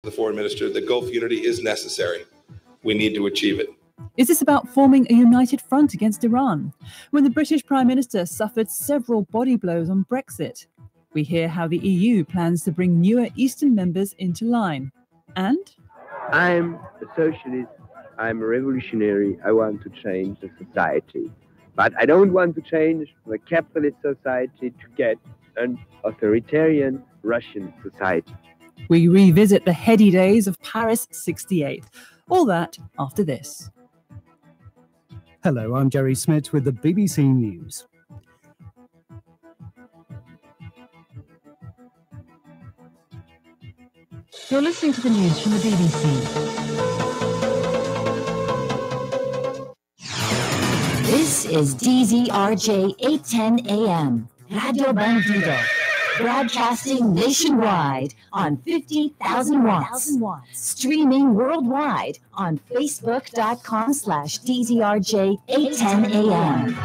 the foreign minister, that Gulf unity is necessary. We need to achieve it. Is this about forming a united front against Iran? When the British Prime Minister suffered several body blows on Brexit, we hear how the EU plans to bring newer Eastern members into line. And I'm a socialist, I'm a revolutionary, I want to change the society. But I don't want to change the capitalist society to get an authoritarian Russian society. We revisit the heady days of Paris 68. All that after this. Hello, I'm Jerry Smith with the BBC News. You're listening to the news from the BBC. This is DZRJ 810 AM, Radio Bandido, broadcasting nationwide on 50,000 watts, streaming worldwide on Facebook.com/DZRJ 810 AM.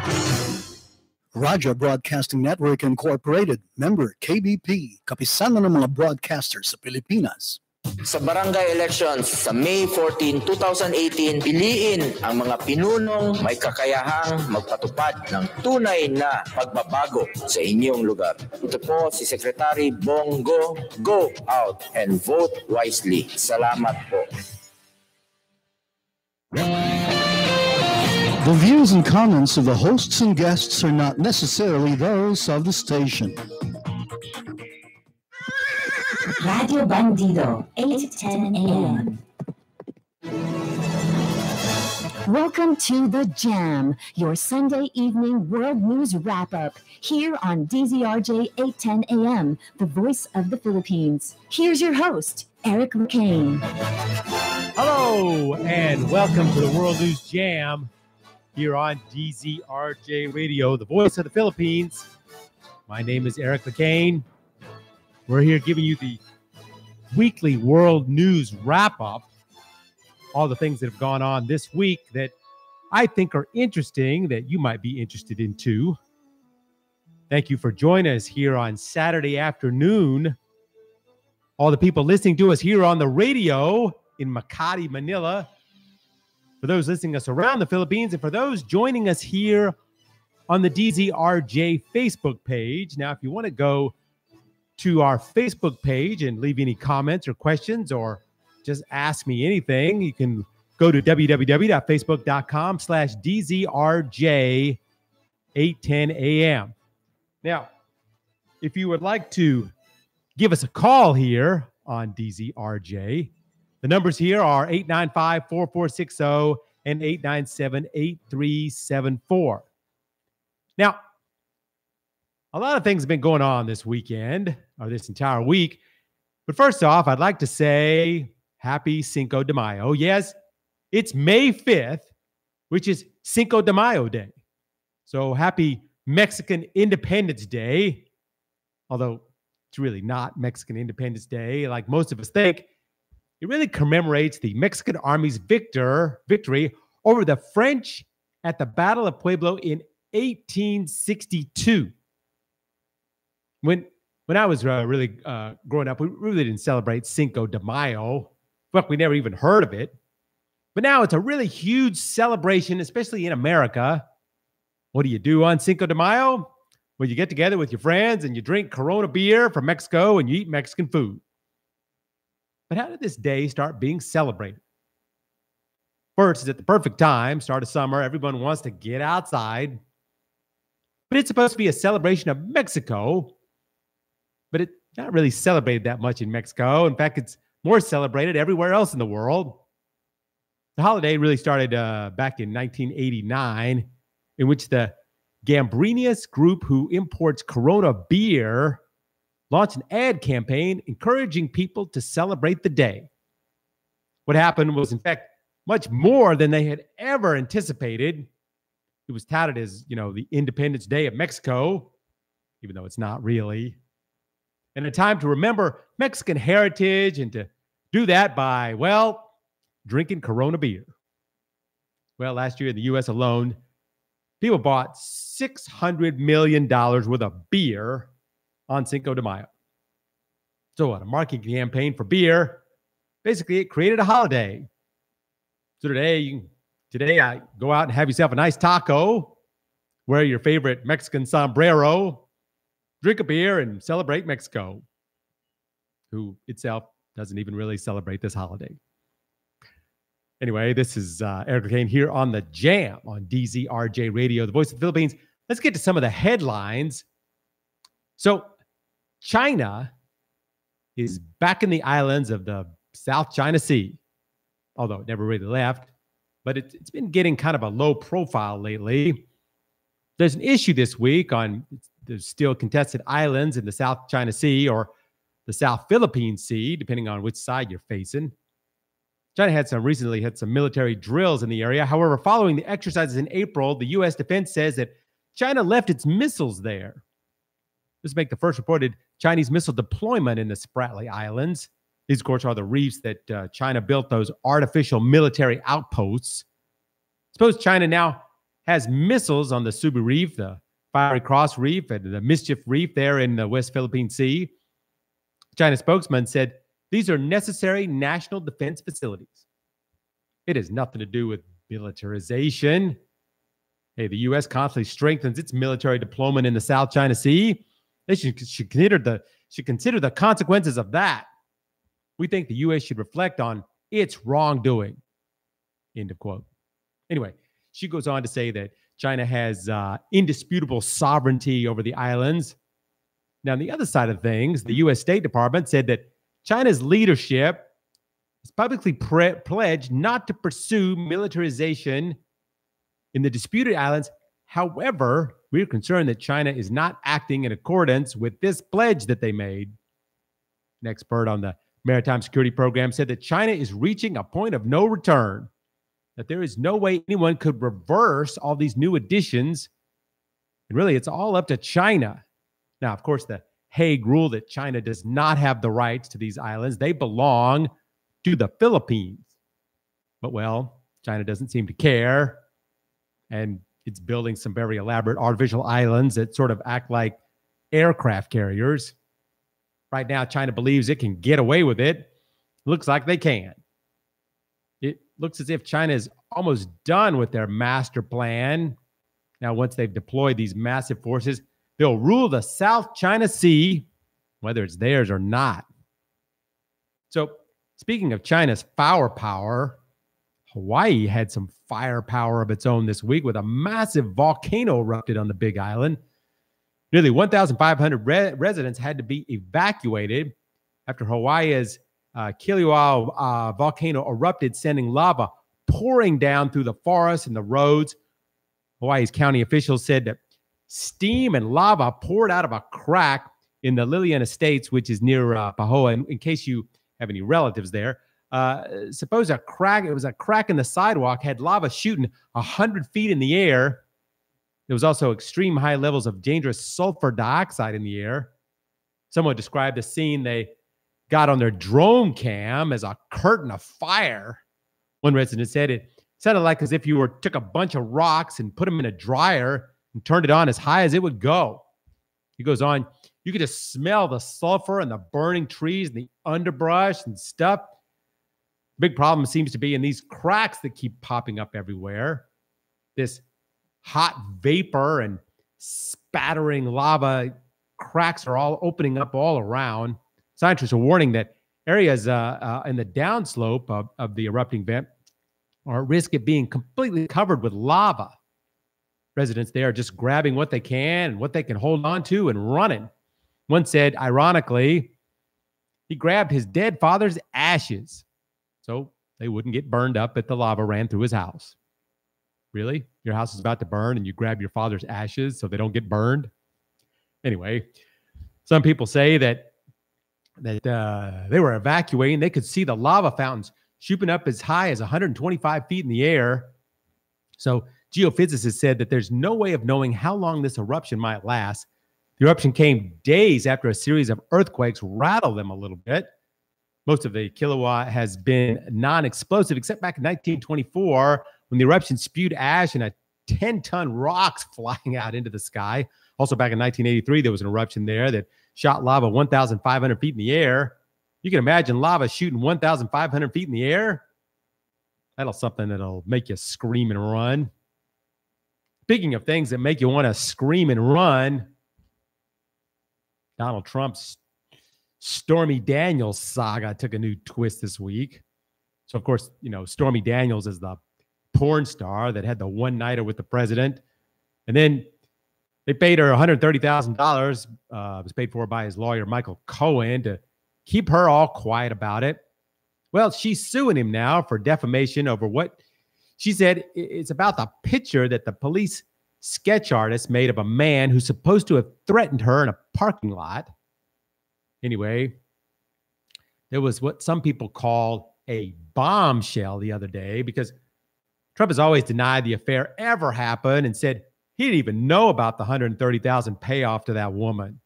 Raja Broadcasting Network Incorporated, member KBP, kapisanan ng mga broadcasters sa Pilipinas. Sa barangay elections sa May 14, 2018, piliin ang mga pinunong may kakayahang magpatupad ng tunay na pagbabago sa inyong lugar. Ito po si Secretary Bongo. Go out and vote wisely. Salamat po. The views and comments of the hosts and guests are not necessarily those of the station. Radio Bandido, 810 AM. Welcome to The Jam, your Sunday evening world news wrap-up, here on DZRJ 810 AM, the voice of the Philippines. Here's your host, Eric McCain. Hello, and welcome to the World News Jam, here on DZRJ Radio, the voice of the Philippines. My name is Eric McCain. We're here giving you the weekly world news wrap-up, all the things that have gone on this week that I think are interesting, that you might be interested in too. Thank you for joining us here on Saturday afternoon. All the people listening to us here on the radio in Makati, Manila, for those listening to us around the Philippines, and for those joining us here on the DZRJ Facebook page. Now, if you want to go to our Facebook page and leave any comments or questions or just ask me anything, you can go to www.facebook.com/DZRJ810AM. Now, if you would like to give us a call here on DZRJ, the numbers here are 895-4460 and 897-8374. Now, a lot of things have been going on this weekend, or this entire week. But first off, I'd like to say happy Cinco de Mayo. Yes, it's May 5th, which is Cinco de Mayo Day. So happy Mexican Independence Day. Although it's really not Mexican Independence Day like most of us think. It really commemorates the Mexican Army's victory over the French at the Battle of Puebla in 1862. When I was really growing up, we really didn't celebrate Cinco de Mayo. Well, we never even heard of it. But now it's a really huge celebration, especially in America. What do you do on Cinco de Mayo? Well, you get together with your friends and you drink Corona beer from Mexico and you eat Mexican food. But how did this day start being celebrated? First, it's at the perfect time, start of summer. Everyone wants to get outside. But it's supposed to be a celebration of Mexico. But it's not really celebrated that much in Mexico. In fact, it's more celebrated everywhere else in the world. The holiday really started back in 1989, in which the Gambrinus group, who imports Corona beer, launched an ad campaign encouraging people to celebrate the day. What happened was, in fact, much more than they had ever anticipated. It was touted as, the Independence Day of Mexico, even though it's not really. And a time to remember Mexican heritage and to do that by, drinking Corona beer. Well, last year in the U.S. alone, people bought $600 million worth of beer on Cinco de Mayo. So what, a marketing campaign for beer basically it created a holiday. So today I go out and have yourself a nice taco, wear your favorite Mexican sombrero, drink a beer, and celebrate Mexico, who itself doesn't even really celebrate this holiday. Anyway, this is Eric Kane here on The Jam on DZRJ Radio, the voice of the Philippines. Let's get to some of the headlines. So China is back in the islands of the South China Sea, although it never really left, but it's been getting kind of a low profile lately. There's an issue this week on the still contested islands in the South China Sea or the South Philippine Sea, depending on which side you're facing. China recently had some military drills in the area. However, following the exercises in April, the U.S. defense says that China left its missiles there. This makes the first reported Chinese missile deployment in the Spratly Islands. These, of course, are the reefs that China built those artificial military outposts. Suppose China now has missiles on the Subi Reef, the Fiery Cross Reef, and the Mischief Reef there in the West Philippine Sea. China spokesman said, these are necessary national defense facilities. It has nothing to do with militarization. Hey, the U.S. constantly strengthens its military deployment in the South China Sea. They should consider the consequences of that. We think the U.S. should reflect on its wrongdoing. End of quote. Anyway, she goes on to say that China has indisputable sovereignty over the islands. Now, on the other side of things, the U.S. State Department said that China's leadership has publicly pledged not to pursue militarization in the disputed islands. However, we're concerned that China is not acting in accordance with this pledge that they made. An expert on the Maritime Security Program said that China is reaching a point of no return, that there is no way anyone could reverse all these new additions. And really, it's all up to China. Now, of course, the Hague rule that China does not have the rights to these islands. They belong to the Philippines. But, well, China doesn't seem to care. And it's building some very elaborate artificial islands that sort of act like aircraft carriers. Right now, China believes it can get away with it. Looks like they can. It looks as if China is almost done with their master plan. Now, once they've deployed these massive forces, they'll rule the South China Sea, whether it's theirs or not. So, speaking of China's firepower, Hawaii had some firepower of its own this week with a massive volcano erupted on the Big Island. Nearly 1,500 residents had to be evacuated after Hawaii's Kilauea volcano erupted, sending lava pouring down through the forests and the roads. Hawaii's county officials said that steam and lava poured out of a crack in the Lilian Estates, which is near Pahoa. And in case you have any relatives there, suppose it was a crack in the sidewalk, had lava shooting 100 feet in the air. There was also extreme high levels of dangerous sulfur dioxide in the air. Someone described the scene they got on their drone cam as a curtain of fire. One resident said it sounded like as if you took a bunch of rocks and put them in a dryer and turned it on as high as it would go. He goes on, you could just smell the sulfur and the burning trees and the underbrush and stuff. Big problem seems to be in these cracks that keep popping up everywhere. This hot vapor and spattering lava cracks are all opening up all around. Scientists are warning that areas in the downslope of the erupting vent are at risk of being completely covered with lava. Residents there are just grabbing what they can and what they can hold on to and running. One said, ironically, he grabbed his dead father's ashes so they wouldn't get burned up if the lava ran through his house. Really? Your house is about to burn and you grab your father's ashes so they don't get burned? Anyway, some people say that they were evacuating. They could see the lava fountains shooting up as high as 125 feet in the air. So geophysicists said that there's no way of knowing how long this eruption might last. The eruption came days after a series of earthquakes rattled them a little bit. Most of the Kilauea has been non-explosive, except back in 1924 when the eruption spewed ash and a 10-ton rocks flying out into the sky. Also back in 1983, there was an eruption there that shot lava 1,500 feet in the air. You can imagine lava shooting 1,500 feet in the air. That'll make you scream and run. Speaking of things that make you want to scream and run, Donald Trump's Stormy Daniels saga took a new twist this week. So, of course, Stormy Daniels is the porn star that had the one-nighter with the president. And then they paid her $130,000. It was paid for by his lawyer, Michael Cohen, to keep her all quiet about it. Well, she's suing him now for defamation over what she said it's about the picture that the police sketch artist made of a man who's supposed to have threatened her in a parking lot. Anyway, there was what some people call a bombshell the other day, because Trump has always denied the affair ever happened and said he didn't even know about the $130,000 payoff to that woman.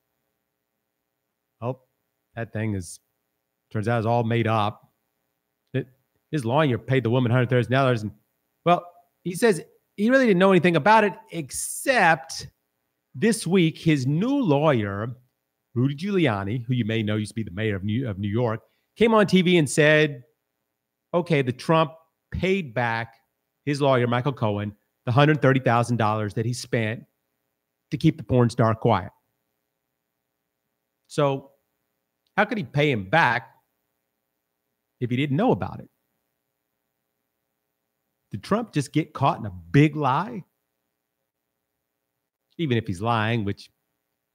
Oh, that thing turns out is all made up. His lawyer paid the woman $130,000. And, well, he says he really didn't know anything about it, except this week, his new lawyer, Rudy Giuliani, who you may know used to be the mayor of New York, came on TV and said, okay, the Trump paid back his lawyer, Michael Cohen, the $130,000 that he spent to keep the porn star quiet. So how could he pay him back if he didn't know about it? Did Trump just get caught in a big lie? Even if he's lying, which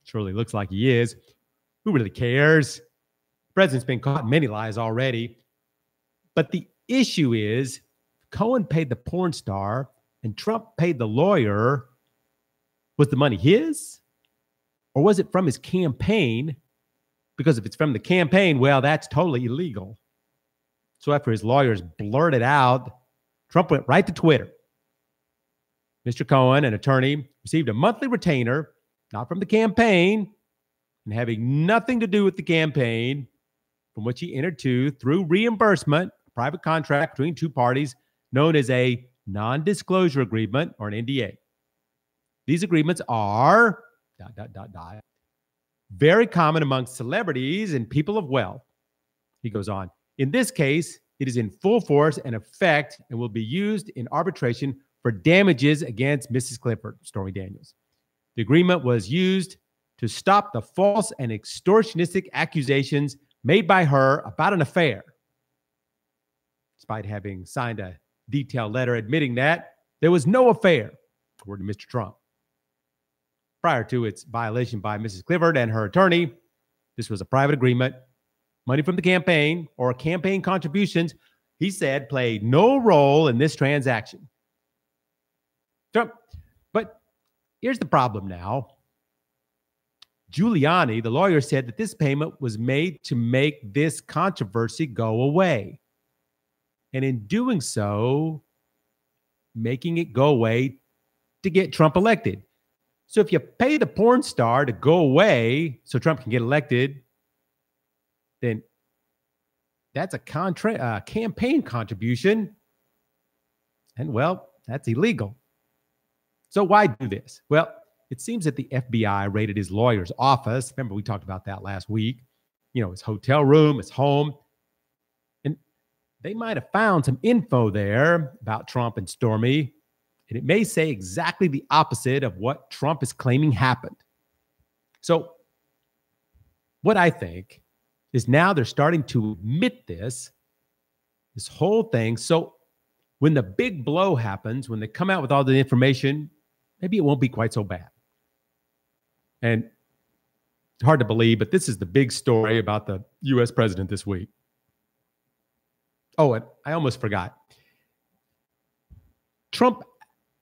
surely looks like he is, who really cares? The president's been caught in many lies already. But the issue is, Cohen paid the porn star and Trump paid the lawyer. Was the money his? Or was it from his campaign? Because if it's from the campaign, well, that's totally illegal. So after his lawyers blurted out, Trump went right to Twitter. Mr. Cohen, an attorney, received a monthly retainer, not from the campaign, and having nothing to do with the campaign, from which he entered through reimbursement, a private contract between two parties known as a non-disclosure agreement, or an NDA. These agreements are ... very common among celebrities and people of wealth. He goes on. In this case, it is in full force and effect and will be used in arbitration for damages against Mrs. Clifford, Stormy Daniels. The agreement was used to stop the false and extortionistic accusations made by her about an affair. Despite having signed a detailed letter admitting that there was no affair, according to Mr. Trump. Prior to its violation by Mrs. Clifford and her attorney, this was a private agreement. Money from the campaign or campaign contributions, he said, played no role in this transaction. Trump, but here's the problem now. Giuliani, the lawyer, said that this payment was made to make this controversy go away. And in doing so, making it go away to get Trump elected. So if you pay the porn star to go away so Trump can get elected, then that's a campaign contribution. And, well, that's illegal. So why do this? Well, it seems that the FBI raided his lawyer's office. Remember, we talked about that last week. His hotel room, his home. And they might have found some info there about Trump and Stormy. And it may say exactly the opposite of what Trump is claiming happened. So what I think is now they're starting to admit this whole thing. So when the big blow happens, when they come out with all the information, maybe it won't be quite so bad. And it's hard to believe, but this is the big story about the U.S. president this week. Oh, and I almost forgot. Trump,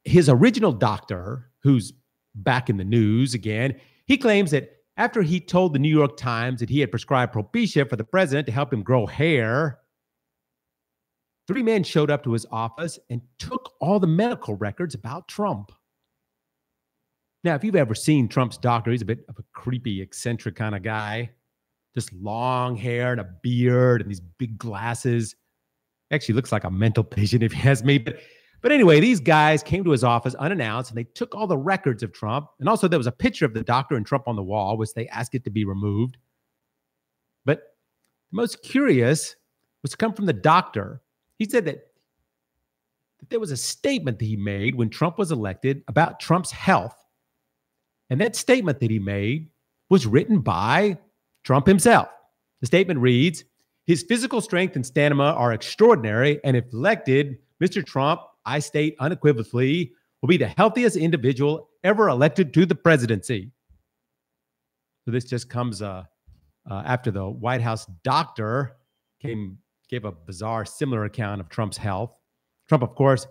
his original doctor, who's back in the news again, he claims that after he told the New York Times that he had prescribed Propecia for the president to help him grow hair, 3 men showed up to his office and took all the medical records about Trump. Now, if you've ever seen Trump's doctor, he's a bit of a creepy, eccentric kind of guy. Just long hair and a beard and these big glasses. Actually looks like a mental patient if you ask me. But anyway, these guys came to his office unannounced and they took all the records of Trump. And also there was a picture of the doctor and Trump on the wall, which they asked it to be removed. But The most curious was to come from the doctor. He said that there was a statement that he made when Trump was elected about Trump's health. And that statement that he made was written by Trump himself. The statement reads, "His physical strength and stamina are extraordinary, and if elected, Mr. Trump, I state unequivocally, will be the healthiest individual ever elected to the presidency." So this just comes after the White House doctor gave a bizarre, similar account of Trump's health. Trump, of course,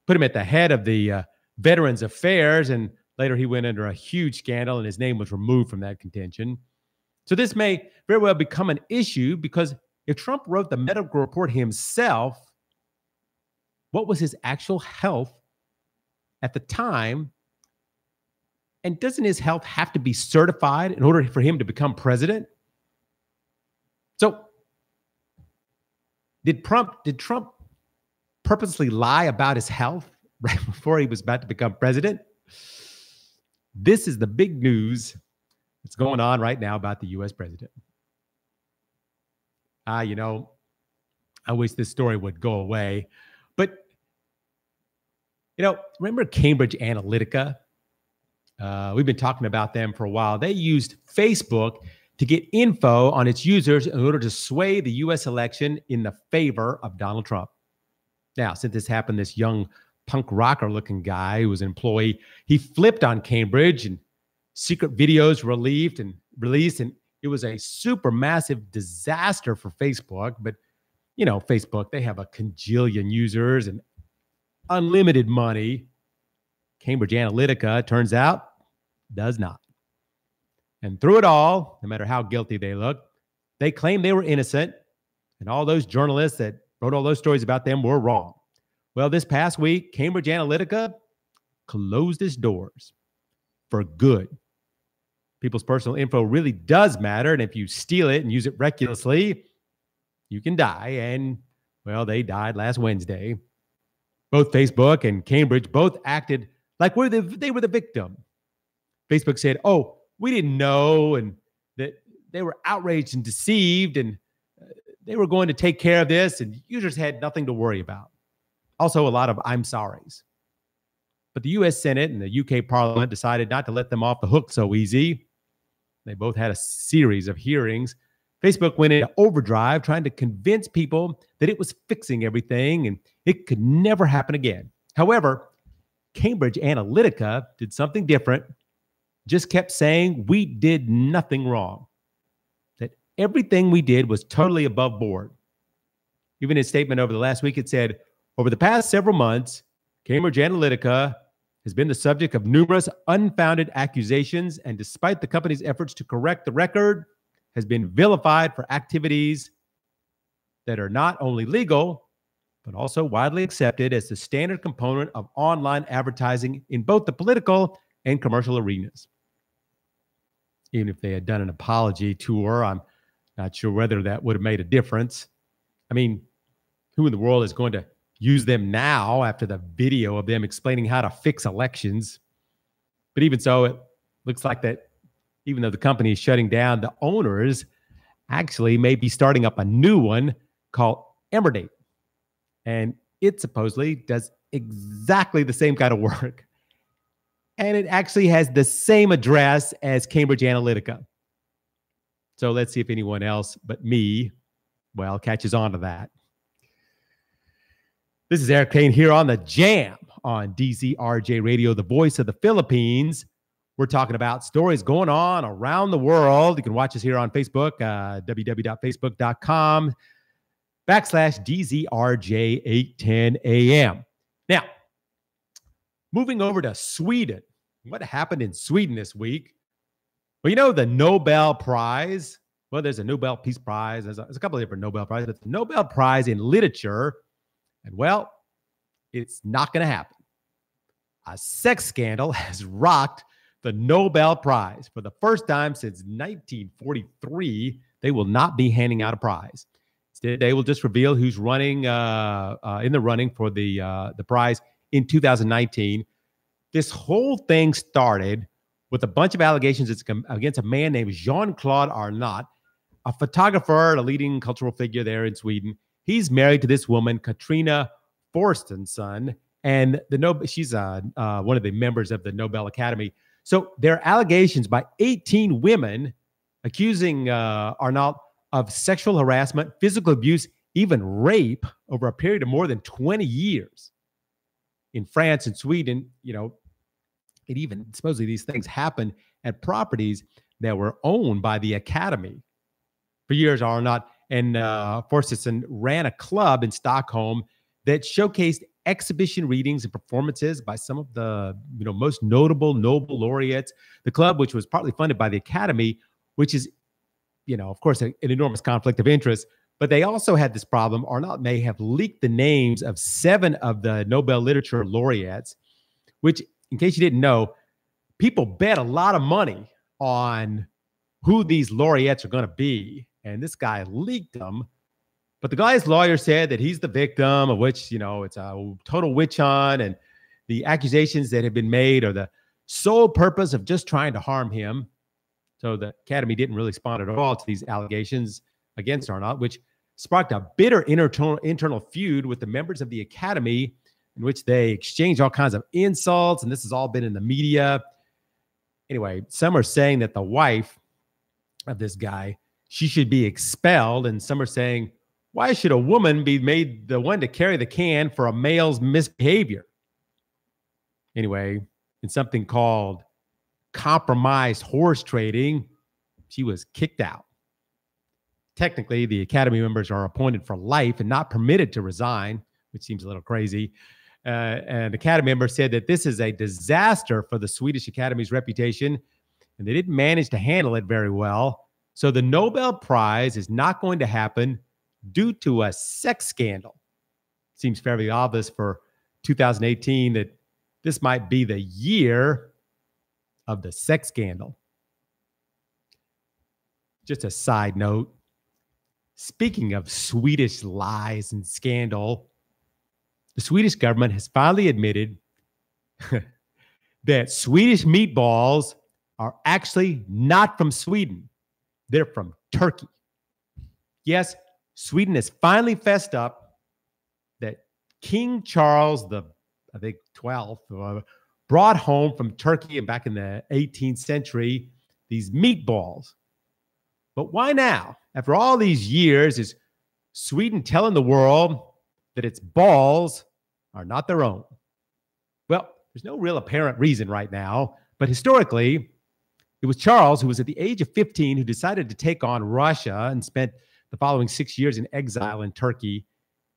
put him at the head of the Veterans Affairs, and later he went under a huge scandal, and his name was removed from that contention. So this may very well become an issue, because if Trump wrote the medical report himself, what was his actual health at the time? And doesn't his health have to be certified in order for him to become president? So did Trump purposely lie about his health right before he was about to become president? This is the big news that's going on right now about the U.S. president. I wish this story would go away. But, remember Cambridge Analytica? We've been talking about them for a while. They used Facebook to get info on its users in order to sway the U.S. election in the favor of Donald Trump. Now, since this happened, this young punk rocker looking guy who was an employee, he flipped on Cambridge, and secret videos released, and it was a super massive disaster for Facebook. But, Facebook, they have a cajillion users and unlimited money. Cambridge Analytica, turns out, does not. And through it all, no matter how guilty they look, they claim they were innocent, and all those journalists that wrote all those stories about them were wrong. Well, this past week, Cambridge Analytica closed its doors for good. People's personal info really does matter, and if you steal it and use it recklessly, you can die. And, well, they died last Wednesday. Both Facebook and Cambridge both acted like they were the victim. Facebook said, "Oh, we didn't know," and that they were outraged and deceived, and they were going to take care of this, and users had nothing to worry about. Also, a lot of "I'm sorries." But the U.S. Senate and the U.K. Parliament decided not to let them off the hook so easy. They both had a series of hearings. Facebook went into overdrive trying to convince people that it was fixing everything and it could never happen again. However, Cambridge Analytica did something different, just kept saying we did nothing wrong, that everything we did was totally above board. Even in a statement over the last week, it said, "Over the past several months, Cambridge Analytica has been the subject of numerous unfounded accusations, and despite the company's efforts to correct the record, has been vilified for activities that are not only legal, but also widely accepted as the standard component of online advertising in both the political and commercial arenas." Even if they had done an apology tour, I'm not sure whether that would have made a difference. I mean, who in the world is going to use them now after the video of them explaining how to fix elections? But even so, it looks like that even though the company is shutting down, the owners actually may be starting up a new one called Emerdate. And it supposedly does exactly the same kind of work. And it actually has the same address as Cambridge Analytica. So let's see if anyone else but me, well, catches on to that. This is Eric Kane here on The Jam on DZRJ Radio, the voice of the Philippines. We're talking about stories going on around the world. You can watch us here on Facebook, www.facebook.com/DZRJ810AM. Now, moving over to Sweden. What happened in Sweden this week? Well, the Nobel Prize. Well, there's a Nobel Peace Prize. There's a couple of different Nobel Prizes. But the Nobel Prize in Literature, and well, it's not going to happen. A sex scandal has rocked the Nobel Prize. For the first time since 1943, they will not be handing out a prize. Instead, they will just reveal who's running in the running for the prize in 2019. This whole thing started with a bunch of allegations against a man named Jean-Claude Arnault. a photographer, a leading cultural figure there in Sweden. He's married to this woman, Katrina Forstensson, and she's one of the members of the Nobel Academy. So there are allegations by 18 women accusing Arnault of sexual harassment, physical abuse, even rape over a period of more than 20 years. In France and Sweden, it even supposedly these things happen at properties that were owned by the Academy. For years, Arnault and Forstensson ran a club in Stockholm that showcased exhibition readings and performances by some of the most notable Nobel laureates. The club, which was partly funded by the Academy, which is, of course, an enormous conflict of interest. But they also had this problem. Arnault may have leaked the names of 7 of the Nobel Literature laureates, which, in case you didn't know, people bet a lot of money on who these laureates are going to be. And this guy leaked them. But the guy's lawyer said that he's the victim, of which, it's a total witch hunt. And the accusations that have been made are the sole purpose of just trying to harm him. So the Academy didn't really respond at all to these allegations against Arnault, which sparked a bitter internal feud with the members of the Academy, in which they exchanged all kinds of insults. And this has all been in the media. Anyway, some are saying that the wife of this guy, she should be expelled. And some are saying, why should a woman be made the one to carry the can for a male's misbehavior? Anyway, in something called compromised horse trading, she was kicked out. Technically, the Academy members are appointed for life and not permitted to resign, which seems a little crazy. And Academy members said that this is a disaster for the Swedish Academy's reputation, and they didn't manage to handle it very well. So the Nobel Prize is not going to happen due to a sex scandal. Seems fairly obvious for 2018 that this might be the year of the sex scandal. Just a side note. Speaking of Swedish lies and scandal, the Swedish government has finally admitted that Swedish meatballs are actually not from Sweden. They're from Turkey. Yes, Sweden has finally fessed up that King Charles the 12th brought home from Turkey and back in the 18th century these meatballs. But why now? After all these years, is Sweden telling the world that its balls are not their own? Well, there's no real apparent reason right now, but historically, it was Charles who was at the age of 15 who decided to take on Russia and spent the following 6 years in exile in Turkey.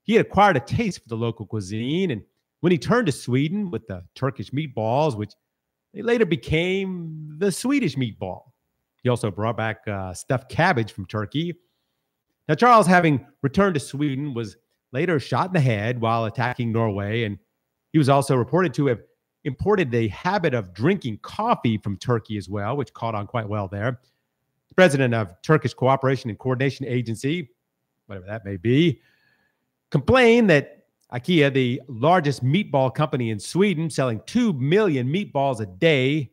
He had acquired a taste for the local cuisine, and when he turned to Sweden with the Turkish meatballs, which they later became the Swedish meatball. He also brought back stuffed cabbage from Turkey. Now, Charles, having returned to Sweden, was later shot in the head while attacking Norway, and he was also reported to have imported the habit of drinking coffee from Turkey as well, which caught on quite well there. The president of Turkish Cooperation and Coordination Agency, whatever that may be, complained that IKEA, the largest meatball company in Sweden, selling 2 million meatballs a day,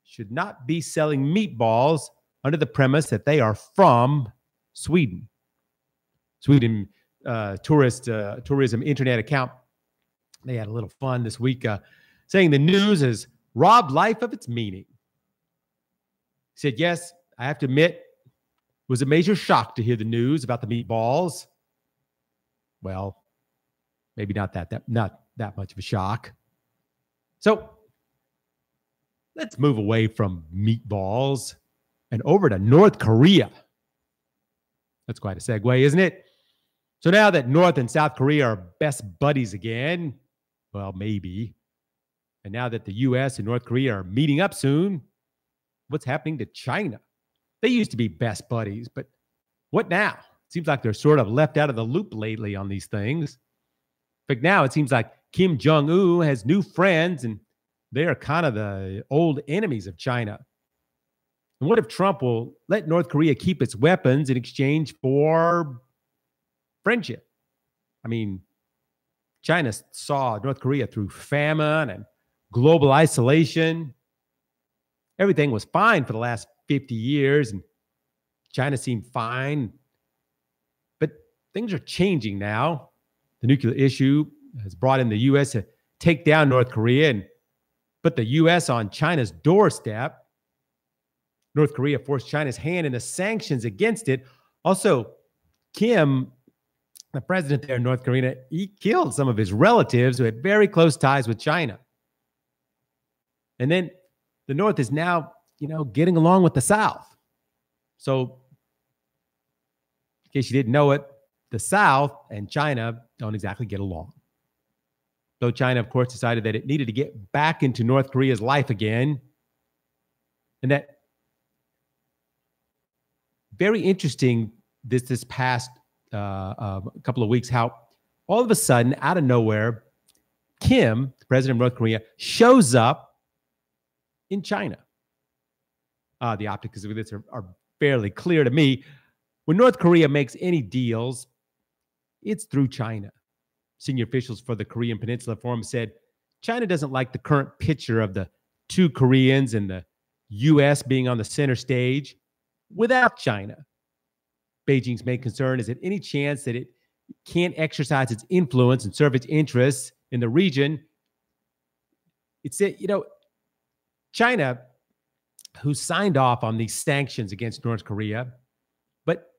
should not be selling meatballs under the premise that they are from Sweden. Sweden tourism internet account, they had a little fun this week saying the news has robbed life of its meaning. He said, yes, I have to admit, it was a major shock to hear the news about the meatballs. Well, maybe not that much of a shock. So let's move away from meatballs and over to North Korea. That's quite a segue, isn't it? So now that North and South Korea are best buddies again, well, maybe. And now that the U.S. and North Korea are meeting up soon, what's happening to China? They used to be best buddies, but what now? It seems like they're sort of left out of the loop lately on these things. In fact, now it seems like Kim Jong-un has new friends, and they are kind of the old enemies of China. And what if Trump will let North Korea keep its weapons in exchange for friendship? I mean, China saw North Korea through famine and global isolation. Everything was fine for the last 50 years, and China seemed fine, but things are changing now. The nuclear issue has brought in the U.S. to take down North Korea and put the U.S. on China's doorstep. North Korea forced China's hand in the sanctions against it. Also, Kim, the president there in North Korea, he killed some of his relatives who had very close ties with China. And then the North is now, getting along with the South. So, in case you didn't know it, the South and China don't exactly get along. Though China, of course, decided that it needed to get back into North Korea's life again. And that very interesting this past couple of weeks, how all of a sudden, out of nowhere, Kim, the president of North Korea, shows up in China. The optics of this are fairly clear to me. When North Korea makes any deals, it's through China. Senior officials for the Korean Peninsula Forum said China doesn't like the current picture of the two Koreans and the U.S. being on the center stage without China. Beijing's main concern is that any chance that it can't exercise its influence and serve its interests in the region, it's that, China, who signed off on these sanctions against North Korea, but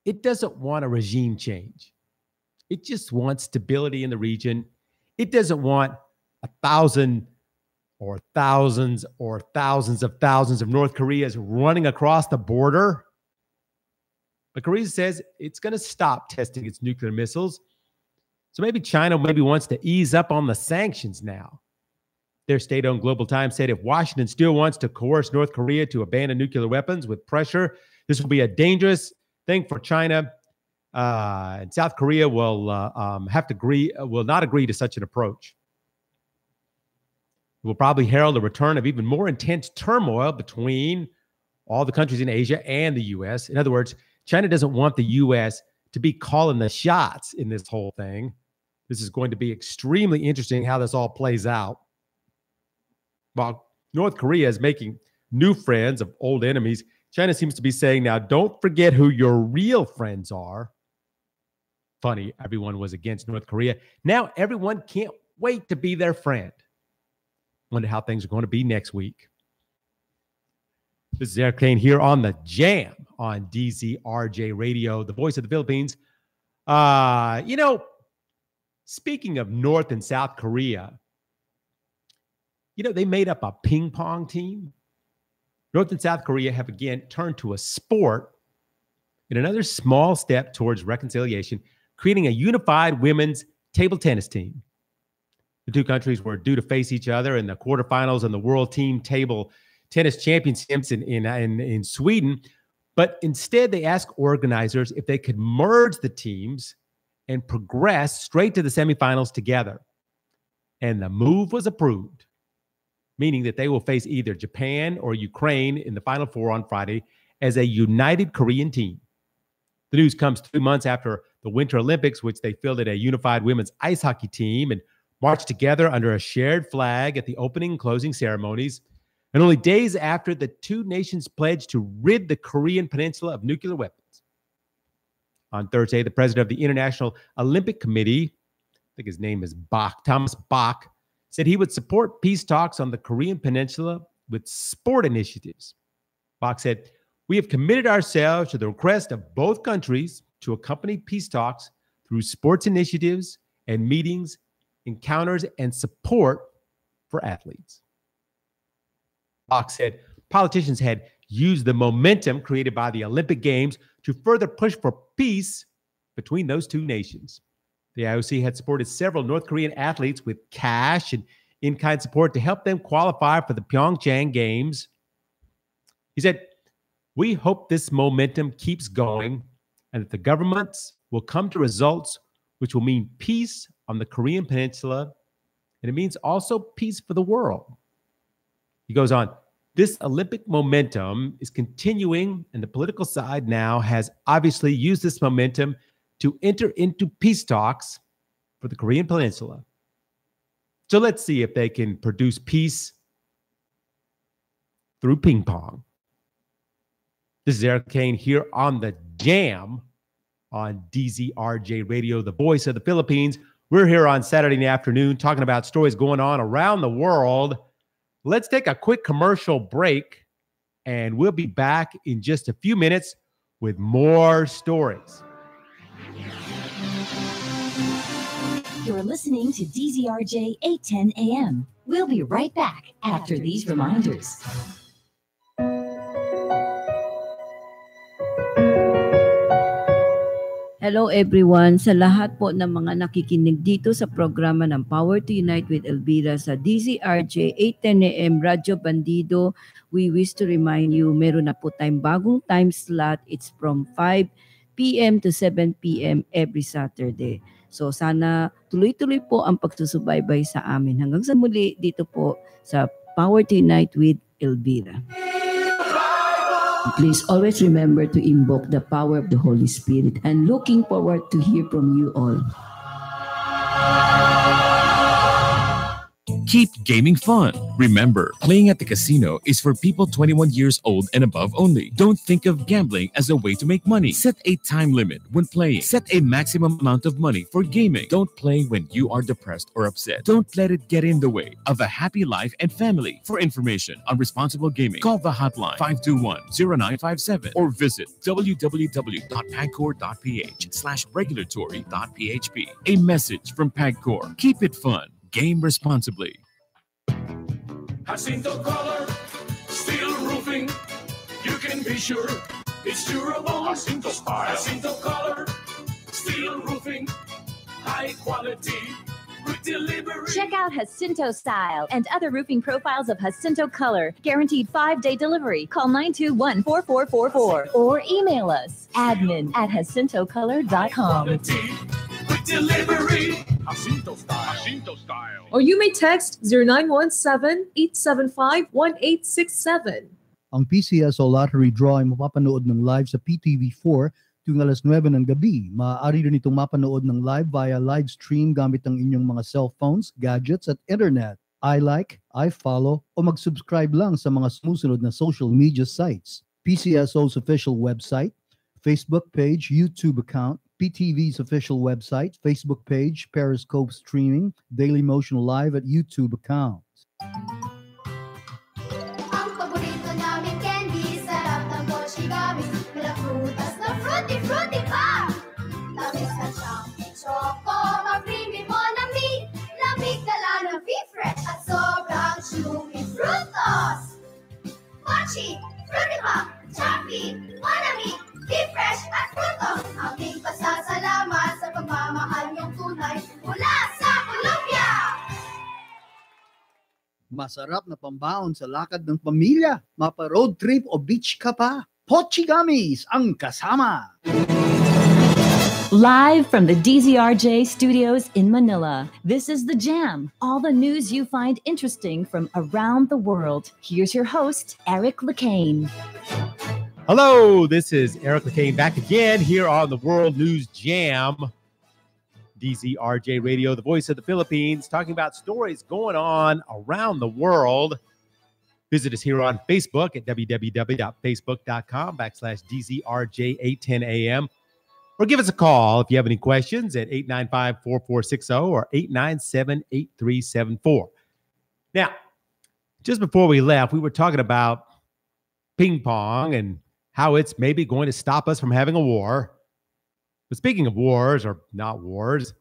it doesn't want a regime change. It just wants stability in the region. It doesn't want 1,000 or thousands or thousands of North Koreas running across the border. But Korea says it's going to stop testing its nuclear missiles. So maybe China wants to ease up on the sanctions now. Their state-owned Global Times said if Washington still wants to coerce North Korea to abandon nuclear weapons with pressure, this will be a dangerous thing for China. And South Korea will not agree to such an approach. It will probably herald the return of even more intense turmoil between all the countries in Asia and the U.S. In other words, China doesn't want the U.S. to be calling the shots in this whole thing. This is going to be extremely interesting how this all plays out. While North Korea is making new friends of old enemies, China seems to be saying now, don't forget who your real friends are. Funny, everyone was against North Korea. Now everyone can't wait to be their friend. Wonder how things are going to be next week. This is Eric Kane here on The Jam on DZRJ Radio, the voice of the Philippines. Speaking of North and South Korea, they made up a ping pong team. North and South Korea have again turned to a sport in another small step towards reconciliation, creating a unified women's table tennis team. The two countries were due to face each other in the quarterfinals and the World Team Table Tennis Championships in Sweden, but instead they asked organizers if they could merge the teams and progress straight to the semifinals together. And the move was approved, meaning that they will face either Japan or Ukraine in the Final Four on Friday as a united Korean team. The news comes 2 months after the Winter Olympics, which they fielded a unified women's ice hockey team and marched together under a shared flag at the opening and closing ceremonies, and only days after the two nations pledged to rid the Korean Peninsula of nuclear weapons. On Thursday, the president of the International Olympic Committee, I think his name is Thomas Bach, said he would support peace talks on the Korean Peninsula with sport initiatives. Bach said, "We have committed ourselves to the request of both countries to accompany peace talks through sports initiatives and meetings, encounters, and support for athletes." Bach said politicians had used the momentum created by the Olympic Games to further push for peace between those two nations. The IOC had supported several North Korean athletes with cash and in-kind support to help them qualify for the Pyeongchang Games. He said, "We hope this momentum keeps going and that the governments will come to results which will mean peace on the Korean Peninsula, and it means also peace for the world." He goes on, "This Olympic momentum is continuing, and the political side now has obviously used this momentum to enter into peace talks for the Korean Peninsula. So let's see if they can produce peace through ping pong." This is Eric Kane here on The Jam on DZRJ Radio, the voice of the Philippines. We're here on Saturday afternoon talking about stories going on around the world. Let's take a quick commercial break, and we'll be back in just a few minutes with more stories. You're listening to DZRJ 810 AM. We'll be right back after these reminders. Hello everyone, sa lahat po ng mga nakikinig dito sa programa ng Power to Unite with Elvira sa DZRJ 810 AM Radyo Bandido, we wish to remind you, meron na po tayong bagong time slot. It's from 5 p.m. to 7 p.m. every Saturday. So sana tuloy-tuloy po ang pagsusubaybay sa amin. Hanggang sa muli dito po sa Power to Unite with Elvira. Please always remember to invoke the power of the Holy Spirit, and looking forward to hear from you all. Keep gaming fun. Remember, playing at the casino is for people 21 years old and above only. Don't think of gambling as a way to make money. Set a time limit when playing. Set a maximum amount of money for gaming. Don't play when you are depressed or upset. Don't let it get in the way of a happy life and family. For information on responsible gaming, call the hotline 521-0957 or visit www.pagcor.ph/regulatory.php. A message from PAGCOR. Keep it fun. Game responsibly. Jacinto Color, steel roofing. You can be sure it's durable. Jacinto Style. Jacinto Color, steel roofing. High quality. With delivery. Check out Jacinto Style and other roofing profiles of Jacinto Color. Guaranteed 5-day delivery. Call 921-4444 or email us admin@jacintocolor.com. With delivery. Jacinto Style. Jacinto Style. Or you may text 0917-875-1867. Ang PCSO Lottery Draw ay mapapanood ng live sa PTV4 tuwing alas 9 ng gabi. Maaari rin itong mapanood ng live via live stream gamit ang inyong mga cellphones, gadgets at internet. I-like, I-follow o mag-subscribe lang sa mga sumusunod na social media sites. PCSO's official website, Facebook page, YouTube account, PTV's official website, Facebook page, Periscope streaming, Daily Motion Live at YouTube account. Ang paborito namin candy, sarap ng Mochigami. Mula prutas na fruity pa. Tamis na siyang choco, mag-creamy Monami. Lamig dala ng Be-Fresh at sobrang chewy frutos. Mochi, fruity pa, choppy, Monami. Be-Fresh at frutos. Aming pasasalamat sa pagmamahal niyong tunay mula sa Colombia. Masarap na pambaon sa lakad ng pamilya. Mapa road trip o beach ka pa. Pochigamis ang kasama. Live from the DZRJ studios in Manila, this is The Jam. All the news you find interesting from around the world. Here's your host, Eric LeCain. Hello, this is Eric LeCain back again here on the World News Jam. DZRJ Radio, the voice of the Philippines, talking about stories going on around the world. Visit us here on Facebook at www.facebook.com/DZRJ810AM. Or give us a call if you have any questions at 895-4460 or 897-8374. Now, just before we left, we were talking about ping pong and how it's maybe going to stop us from having a war. But speaking of wars or not wars,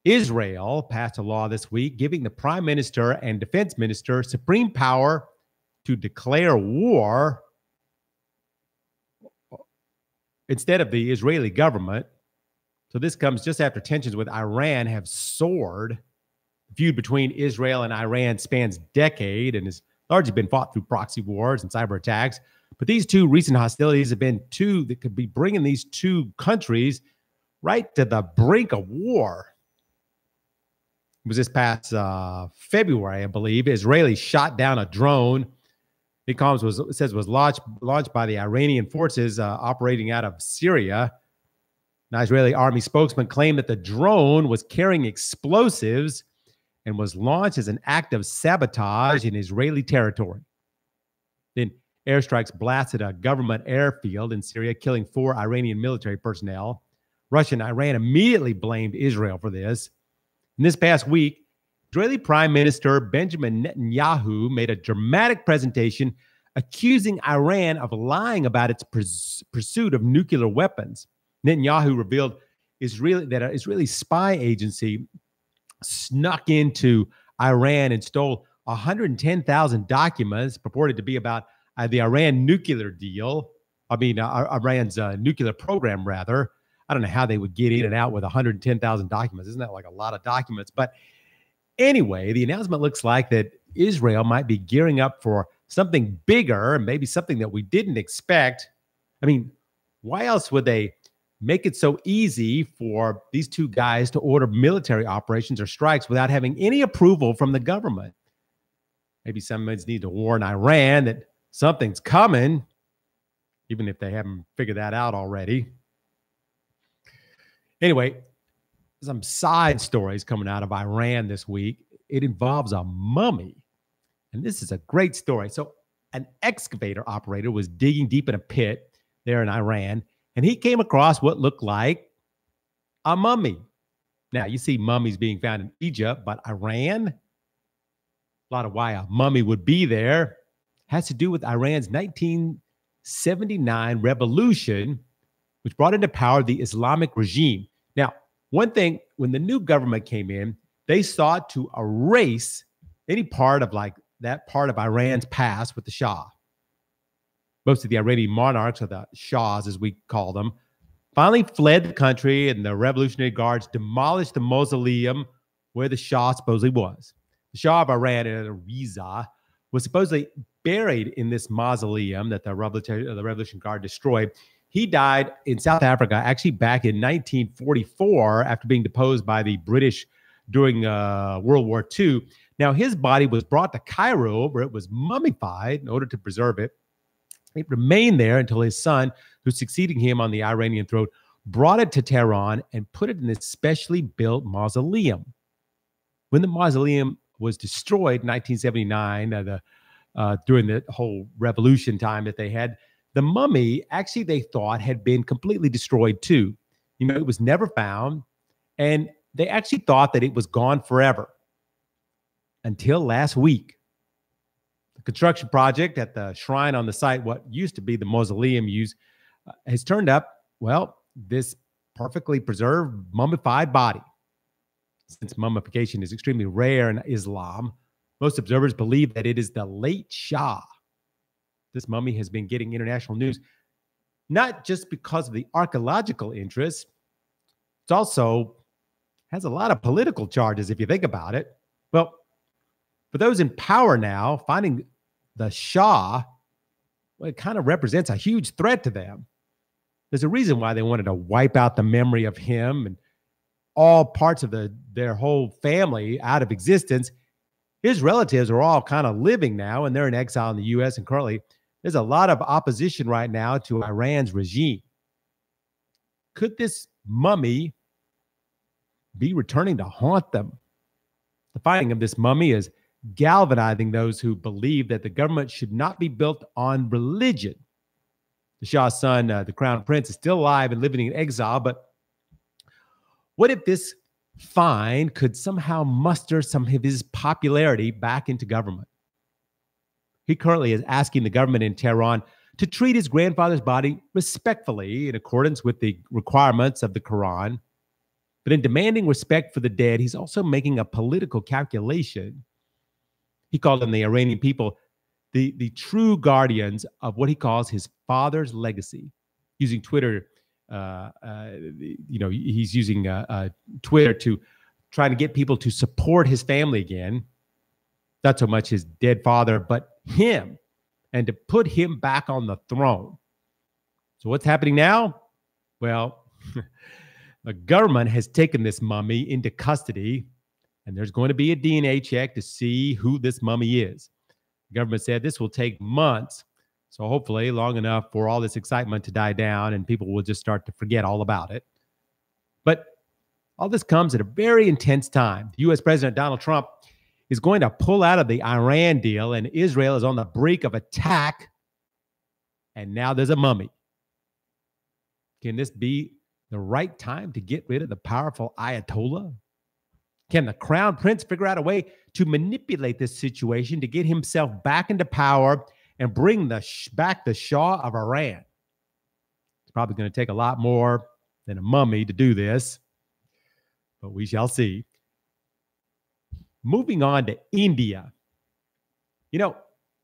Israel passed a law this week giving the prime minister and defense minister supreme power to declare war instead of the Israeli government. So this comes just after tensions with Iran have soared. The feud between Israel and Iran spans decade and has largely been fought through proxy wars and cyber attacks. But these two recent hostilities have been two that could be bringing these two countries right to the brink of war. It was this past February, I believe. Israelis shot down a drone. It says was launched by the Iranian forces operating out of Syria. An Israeli army spokesman claimed that the drone was carrying explosives and was launched as an act of sabotage in Israeli territory. Then airstrikes blasted a government airfield in Syria, killing 4 Iranian military personnel. Russia and Iran immediately blamed Israel for this. And this past week, Israeli Prime Minister Benjamin Netanyahu made a dramatic presentation accusing Iran of lying about its pursuit of nuclear weapons. Netanyahu revealed that an Israeli spy agency snuck into Iran and stole 110,000 documents purported to be about the Iran nuclear deal. Iran's nuclear program, rather. I don't know how they would get in and out with 110,000 documents. Isn't that like a lot of documents? But anyway, the announcement looks like that Israel might be gearing up for something bigger and maybe something that we didn't expect. I mean, why else would they make it so easy for these two guys to order military operations or strikes without having any approval from the government? Maybe someone needs to warn Iran that something's coming, even if they haven't figured that out already. Anyway, some side stories coming out of Iran this week. It involves a mummy. And this is a great story. So an excavator operator was digging deep in a pit there in Iran, and he came across what looked like a mummy. Now, you see mummies being found in Egypt, but Iran, a lot of why a mummy would be there has to do with Iran's 1979 revolution, which brought into power the Islamic regime. Now, one thing, when the new government came in, they sought to erase any part of that part of Iran's past with the Shah. Most of the Iranian monarchs, or the Shahs as we call them, finally fled the country, and the Revolutionary Guards demolished the mausoleum where the Shah supposedly was. The Shah of Iran, Reza, was supposedly buried in this mausoleum that the Revolutionary Guard destroyed. He died in South Africa, actually back in 1944, after being deposed by the British during World War II. Now, his body was brought to Cairo, where it was mummified in order to preserve it. It remained there until his son, who's succeeding him on the Iranian throne, brought it to Tehran and put it in this specially built mausoleum. When the mausoleum was destroyed in 1979, during the whole revolution time that they had, the mummy, actually, they thought had been completely destroyed too. It was never found, and they actually thought that it was gone forever until last week. The construction project at the shrine on the site, what used to be the mausoleum has turned up, this perfectly preserved mummified body. Since mummification is extremely rare in Islam, most observers believe that it is the late Shah. This mummy has been getting international news, not just because of the archaeological interest. It also has a lot of political charges, if you think about it. Well, for those in power now, finding the Shah, it kind of represents a huge threat to them. There's a reason why they wanted to wipe out the memory of him and all parts of their whole family out of existence. His relatives are all kind of living now, and they're in exile in the U.S. And currently, there's a lot of opposition right now to Iran's regime. Could this mummy be returning to haunt them? The finding of this mummy is galvanizing those who believe that the government should not be built on religion. The Shah's son, the Crown Prince, is still alive and living in exile, but what if this find could somehow muster some of his popularity back into government? He currently is asking the government in Tehran to treat his grandfather's body respectfully in accordance with the requirements of the Quran. But in demanding respect for the dead, he's also making a political calculation. He called them, the Iranian people, the true guardians of what he calls his father's legacy. Using Twitter, he's using Twitter to try to get people to support his family again. Not so much his dead father, but him, and to put him back on the throne. So what's happening now? Well, the government has taken this mummy into custody, and there's going to be a DNA check to see who this mummy is. The government said this will take months, so hopefully long enough for all this excitement to die down and people will just start to forget all about it. But all this comes at a very intense time. U.S. President Donald Trump is going to pull out of the Iran deal, and Israel is on the brink of attack and now there's a mummy. Can this be the right time to get rid of the powerful Ayatollah? Can the crown prince figure out a way to manipulate this situation to get himself back into power and bring back the Shah of Iran? It's probably going to take a lot more than a mummy to do this, but we shall see. Moving on to India. You know,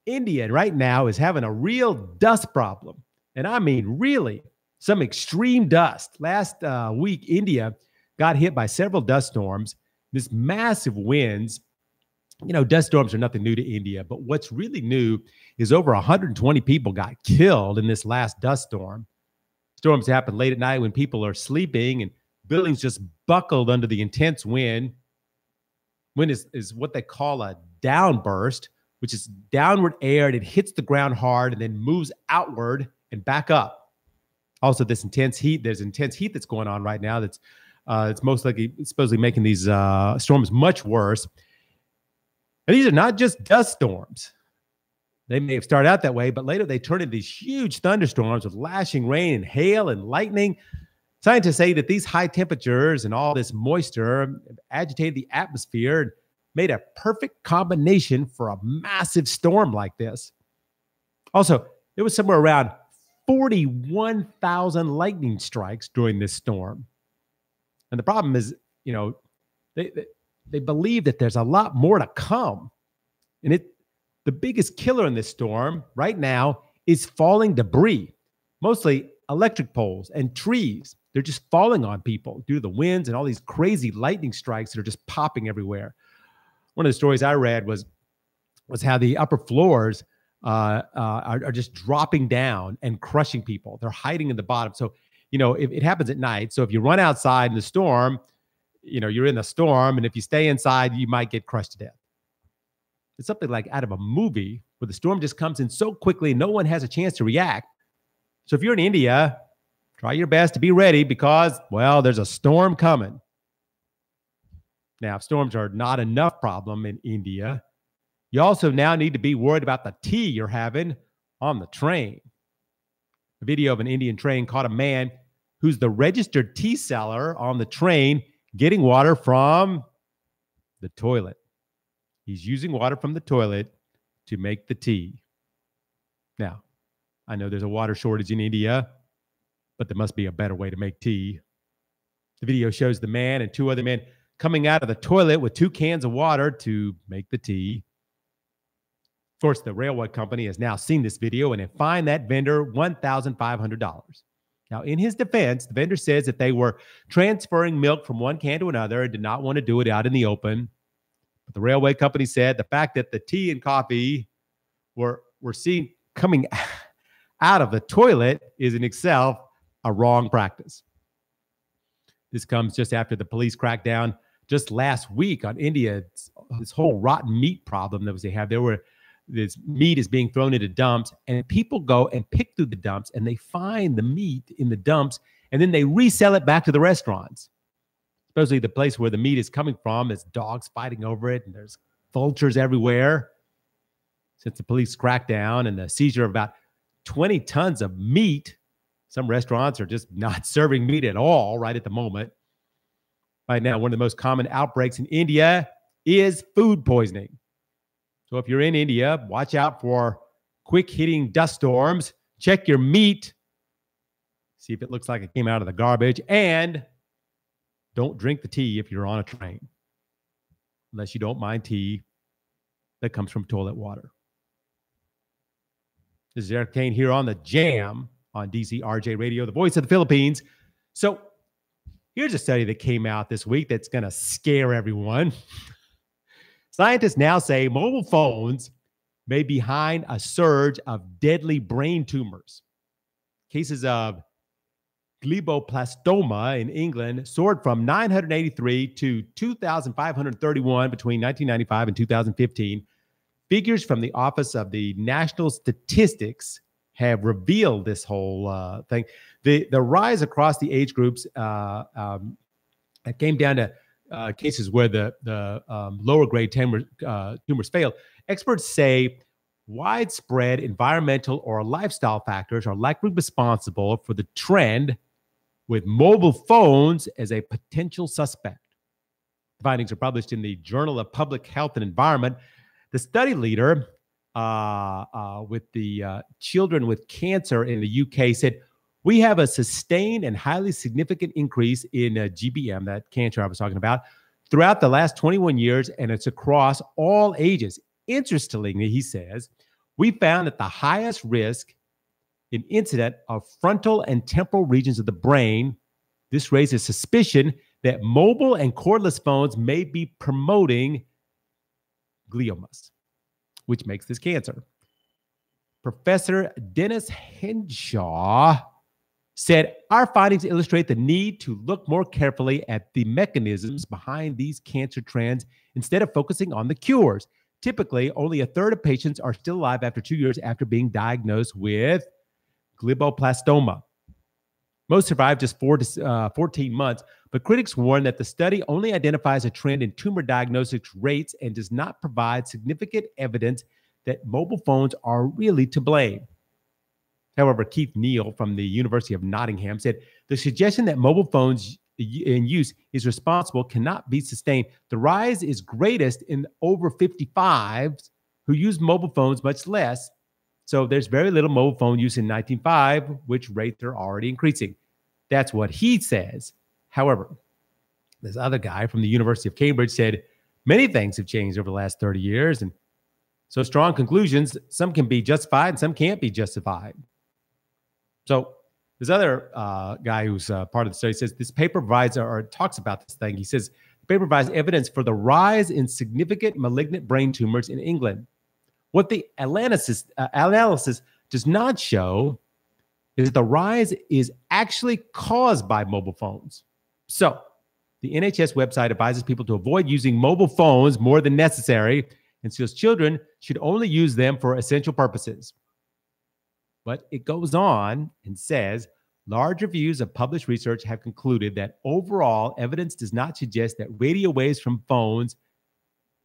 India right now is having a real dust problem. And I mean, really, some extreme dust. Last week, India got hit by several dust storms. This massive winds. You know, dust storms are nothing new to India, but what's really new is over 120 people got killed in this last dust storm. Storms happen late at night when people are sleeping and buildings just buckled under the intense wind. Wind is what they call a downburst, which is downward air and it hits the ground hard and then moves outward and back up. Also, this intense heat, there's intense heat that's going on right now that's it's most likely supposedly making these storms much worse. And these are not just dust storms. They may have started out that way, but later they turn into these huge thunderstorms with lashing rain and hail and lightning. Scientists say that these high temperatures and all this moisture agitated the atmosphere and made a perfect combination for a massive storm like this. Also, there was somewhere around 41,000 lightning strikes during this storm. And the problem is, you know, they believe that there's a lot more to come. And the biggest killer in this storm right now is falling debris, mostly electric poles and trees. They're just falling on people due to the winds and all these crazy lightning strikes that are just popping everywhere. One of the stories I read was how the upper floors are just dropping down and crushing people. They're hiding in the bottom. So, you know, it happens at night. So if you run outside in the storm, you know, you're in the storm. And if you stay inside, you might get crushed to death. It's something like out of a movie where the storm just comes in so quickly, no one has a chance to react. So if you're in India, try your best to be ready because, well, there's a storm coming. Now, if storms are not enough problem in India, you also now need to be worried about the tea you're having on the train. A video of an Indian train caught a man who's the registered tea seller on the train getting water from the toilet. He's using water from the toilet to make the tea. Now, I know there's a water shortage in India, but there must be a better way to make tea. The video shows the man and two other men coming out of the toilet with 2 cans of water to make the tea. Of course, the railway company has now seen this video and have fined that vendor $1,500. Now, in his defense, the vendor says that they were transferring milk from one can to another and did not want to do it out in the open. But the railway company said the fact that the tea and coffee were seen coming out of the toilet is in itself a wrong practice. This comes just after the police crackdown just last week on India. This whole rotten meat problem that they have. This meat is being thrown into dumps, and people go and pick through the dumps, and they find the meat in the dumps, and then they resell it back to the restaurants. Supposedly the place where the meat is coming from is dogs fighting over it, and there's vultures everywhere. Since the police crackdown and the seizure of about 20 tons of meat, some restaurants are just not serving meat at all right at the moment. Right now, one of the most common outbreaks in India is food poisoning. So if you're in India, watch out for quick-hitting dust storms. Check your meat. See if it looks like it came out of the garbage. And don't drink the tea if you're on a train, unless you don't mind tea that comes from toilet water. This is Eric Kane here on The Jam on DCRJ Radio, the voice of the Philippines. So here's a study that came out this week that's going to scare everyone. Scientists now say mobile phones may be behind a surge of deadly brain tumors. Cases of glioblastoma in England soared from 983 to 2,531 between 1995 and 2015. Figures from the Office of the National Statistics have revealed this whole thing. The rise across the age groups it came down to cases where the lower grade tumors failed. Experts say widespread environmental or lifestyle factors are likely responsible for the trend with mobile phones as a potential suspect. The findings are published in the Journal of Public Health and Environment. The study leader with the children with cancer in the UK said, we have a sustained and highly significant increase in GBM, that cancer I was talking about, throughout the last 21 years, and it's across all ages. Interestingly, he says, we found that the highest risk in incident of frontal and temporal regions of the brain. This raises suspicion that mobile and cordless phones may be promoting gliomas, which makes this cancer. Professor Dennis Henshaw said, our findings illustrate the need to look more carefully at the mechanisms behind these cancer trends instead of focusing on the cures. Typically, only a third of patients are still alive after 2 years after being diagnosed with glioblastoma. Most survive just 4 to 14 months, but critics warn that the study only identifies a trend in tumor diagnosis rates and does not provide significant evidence that mobile phones are really to blame. However, Keith Neal from the University of Nottingham said, the suggestion that mobile phones in use is responsible cannot be sustained. The rise is greatest in over 55s who use mobile phones much less. So there's very little mobile phone use in 1905, which rates are already increasing. That's what he says. However, this other guy from the University of Cambridge said, many things have changed over the last 30 years. And so strong conclusions, some can be justified and some can't be justified. So this other guy who's part of the study says this paper provides or talks about this thing. He says the paper provides evidence for the rise in significant malignant brain tumors in England. What the analysis does not show is that the rise is actually caused by mobile phones. So the NHS website advises people to avoid using mobile phones more than necessary and says children should only use them for essential purposes. But it goes on and says, large reviews of published research have concluded that overall evidence does not suggest that radio waves from phones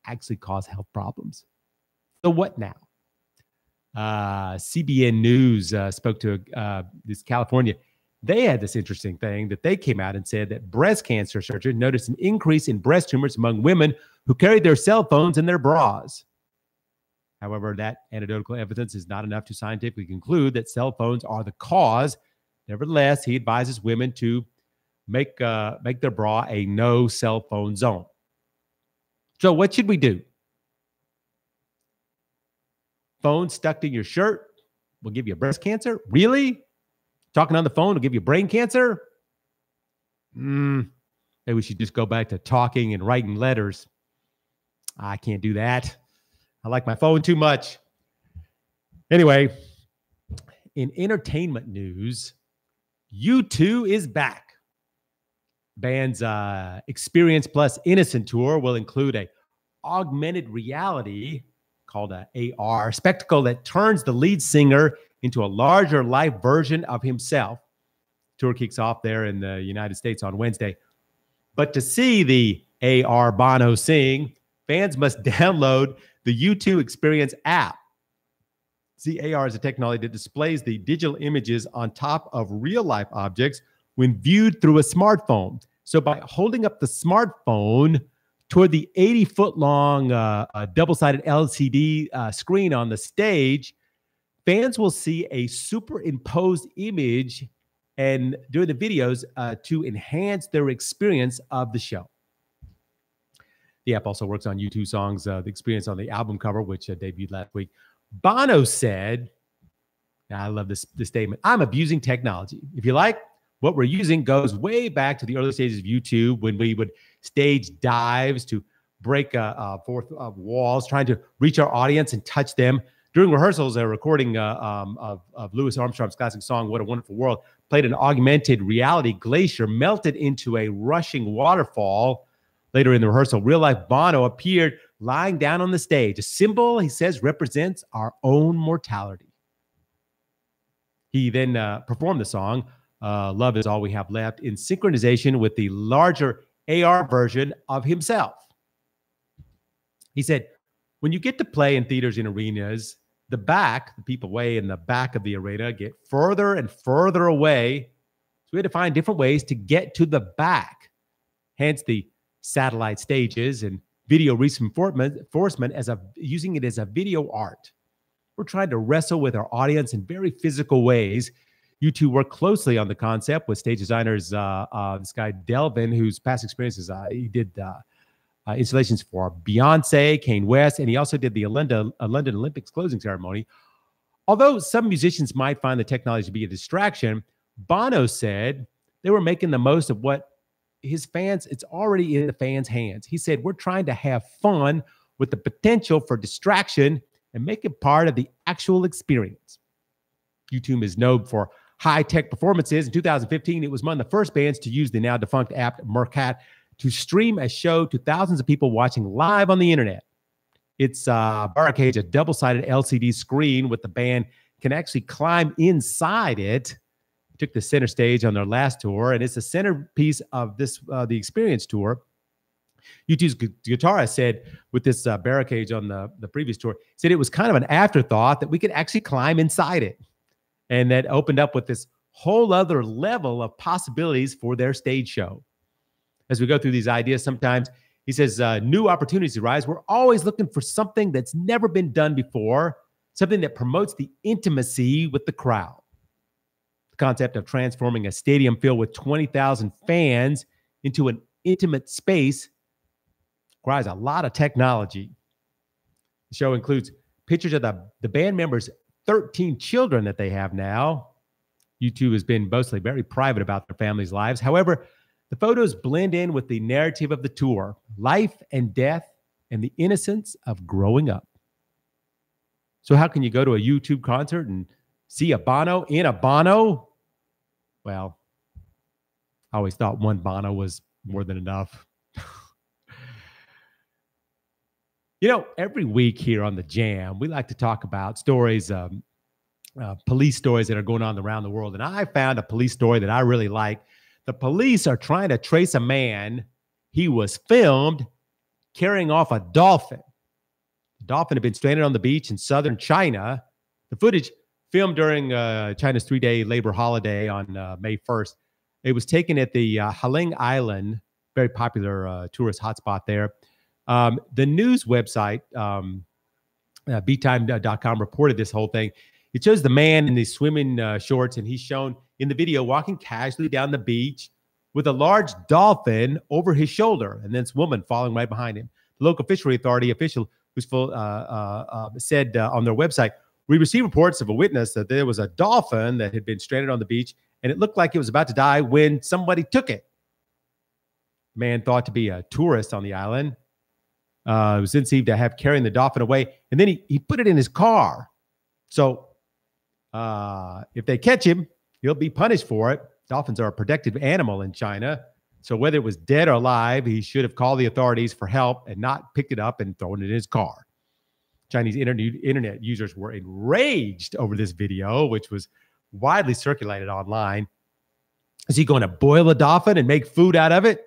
actually cause health problems. So what now? CBN News spoke to this California. They had this interesting thing that they came out and said that breast cancer researchers noticed an increase in breast tumors among women who carried their cell phones in their bras. However, that anecdotal evidence is not enough to scientifically conclude that cell phones are the cause. Nevertheless, he advises women to make their bra a no cell phone zone. So what should we do? Phone stuck in your shirt will give you breast cancer? Really? Talking on the phone will give you brain cancer? Maybe we should just go back to talking and writing letters. I can't do that. I like my phone too much. Anyway, in entertainment news, U2 is back. Band's Experience Plus Innocent tour will include a augmented reality called a AR spectacle that turns the lead singer into a larger life version of himself. Tour kicks off there in the United States on Wednesday. But to see the AR Bono sing, fans must download the U2 Experience app. See, AR is a technology that displays the digital images on top of real-life objects when viewed through a smartphone. So by holding up the smartphone toward the 80-foot-long double-sided LCD screen on the stage, fans will see a superimposed image and during the videos to enhance their experience of the show. The app also works on U2 songs, The Experience on the album cover, which debuted last week. Bono said, I love this statement, I'm abusing technology. If you like, what we're using goes way back to the early stages of YouTube when we would stage dives to break fourth walls, trying to reach our audience and touch them. During rehearsals, a recording of Louis Armstrong's classic song, What a Wonderful World, played an augmented reality glacier melted into a rushing waterfall. Later in the rehearsal, real-life Bono appeared lying down on the stage. A symbol, he says, represents our own mortality. He then performed the song, Love Is All We Have Left, in synchronization with the larger AR version of himself. He said, when you get to play in theaters and arenas, the back, the people way in the back of the arena, get further and further away. So we had to find different ways to get to the back. Hence the satellite stages and video reinforcement as using it as a video art. We're trying to wrestle with our audience in very physical ways. You two work closely on the concept with stage designers, this guy Delvin, whose past experiences, he did installations for Beyonce, Kanye West, and he also did the London Olympics closing ceremony. Although some musicians might find the technology to be a distraction, Bono said they were making the most of what his fans, it's already in the fans' hands. He said, we're trying to have fun with the potential for distraction and make it part of the actual experience. U2 is known for high-tech performances. In 2015, it was one of the first bands to use the now defunct app Meerkat to stream a show to thousands of people watching live on the internet. It's Barricade, a double-sided LCD screen with the band can actually climb inside it. Took the center stage on their last tour, and it's the centerpiece of this the Experience tour. U2's guitarist said with this Barricade on the previous tour, said it was kind of an afterthought that we could actually climb inside it. And that opened up with this whole other level of possibilities for their stage show. As we go through these ideas, sometimes he says new opportunities arise. We're always looking for something that's never been done before, something that promotes the intimacy with the crowd. The concept of transforming a stadium filled with 20,000 fans into an intimate space requires a lot of technology. The show includes pictures of the band members' 13 children that they have now. U2 has been mostly very private about their families' lives. However, the photos blend in with the narrative of the tour, life and death, and the innocence of growing up. So how can you go to a U2 concert and see a Bono in a Bono? Well, I always thought one Bono was more than enough. You know, every week here on The Jam, we like to talk about stories, police stories that are going on around the world. And I found a police story that I really like. The police are trying to trace a man. He was filmed carrying off a dolphin. The dolphin had been stranded on the beach in southern China. The footage, filmed during China's 3-day labor holiday on May 1st, it was taken at the Haling Island, very popular tourist hotspot there. The news website, BTime.com, reported this whole thing. It shows the man in these swimming shorts, and he's shown in the video walking casually down the beach with a large dolphin over his shoulder, and then this woman following right behind him. The local fishery authority official who's said on their website, we received reports of a witness that there was a dolphin that had been stranded on the beach, and it looked like it was about to die when somebody took it. The man thought to be a tourist on the island. Was then seen to have carrying the dolphin away, and then he put it in his car. So if they catch him, he'll be punished for it. Dolphins are a protected animal in China. So whether it was dead or alive, he should have called the authorities for help and not picked it up and thrown it in his car. Chinese internet users were enraged over this video, which was widely circulated online. Is he going to boil a dolphin and make food out of it?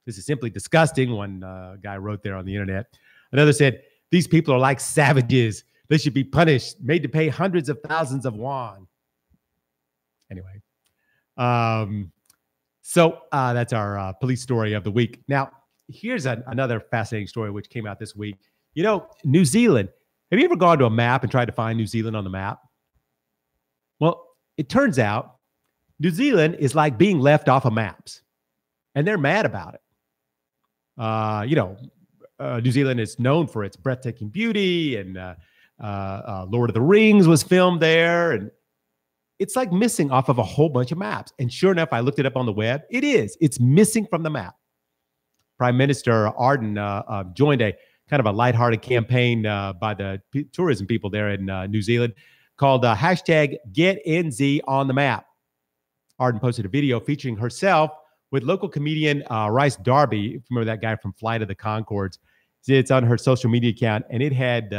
This is simply disgusting, one guy wrote there on the internet. Another said, these people are like savages. They should be punished, made to pay hundreds of thousands of won. Anyway, so that's our police story of the week. Now, here's another fascinating story which came out this week. You know, New Zealand. Have you ever gone to a map and tried to find New Zealand on the map? Well, it turns out New Zealand is like being left off of maps, and they're mad about it. New Zealand is known for its breathtaking beauty, and Lord of the Rings was filmed there, and it's like missing off of a whole bunch of maps. And sure enough, I looked it up on the web. It's missing from the map. Prime Minister Ardern joined a kind of a lighthearted campaign by the tourism people there in New Zealand called hashtag #GetNZ on the map. Ardern posted a video featuring herself with local comedian Rice Darby. Remember that guy from Flight of the Conchords? It's on her social media account, and it had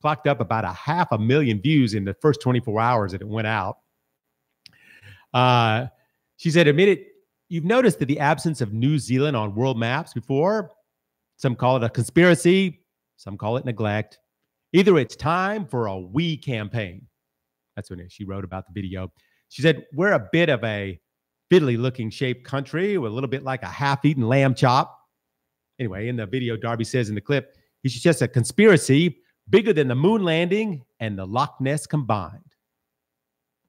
clocked up about 500,000 views in the first 24 hours that it went out. She said, admit it, you've noticed that the absence of New Zealand on world maps before. Some call it a conspiracy. Some call it neglect. Either it's time for a we campaign. That's what she wrote about the video. She said, we're a bit of a fiddly looking shaped country with a little bit like a half-eaten lamb chop. Anyway, in the video, Darby says in the clip, it's just a conspiracy bigger than the moon landing and the Loch Ness combined.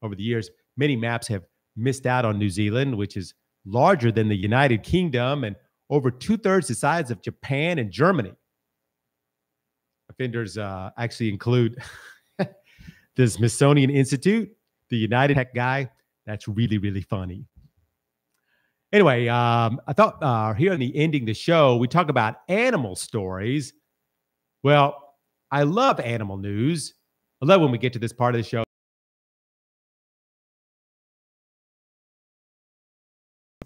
Over the years, many maps have missed out on New Zealand, which is larger than the United Kingdom and over 2/3 the size of Japan and Germany. Offenders actually include the Smithsonian Institute, the United Tech guy. That's really, really funny. Anyway, I thought here in the ending the show, we talk about animal stories. Well, I love animal news. I love when we get to this part of the show.